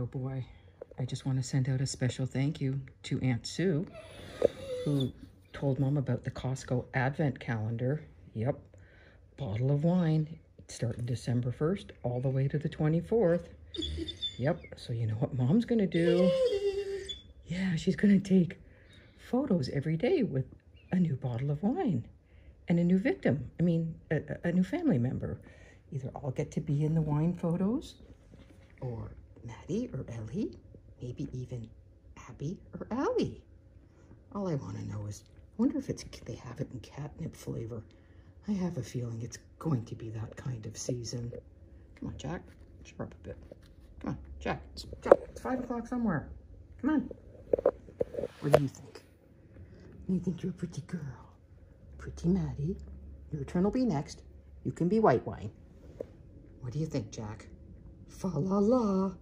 Oh boy, I just want to send out a special thank you to Aunt Sue, who told Mom about the Costco Advent calendar. Yep, bottle of wine, starting December 1st all the way to the 24th. Yep, so you know what Mom's gonna do? Yeah, she's gonna take photos every day with a new bottle of wine and a new victim. I mean, a new family member. Either I'll get to be in the wine photos, or Maddie or Ellie, maybe even Abby or Allie. All I want to know is, I wonder if they have it in catnip flavor. I have a feeling it's going to be that kind of season. Come on, Jack, cheer up a bit. Come on, Jack, it's 5 o'clock somewhere. Come on. What do you think? You think you're a pretty girl? Pretty Maddie. Your turn will be next. You can be white wine. What do you think, Jack? Fa la la.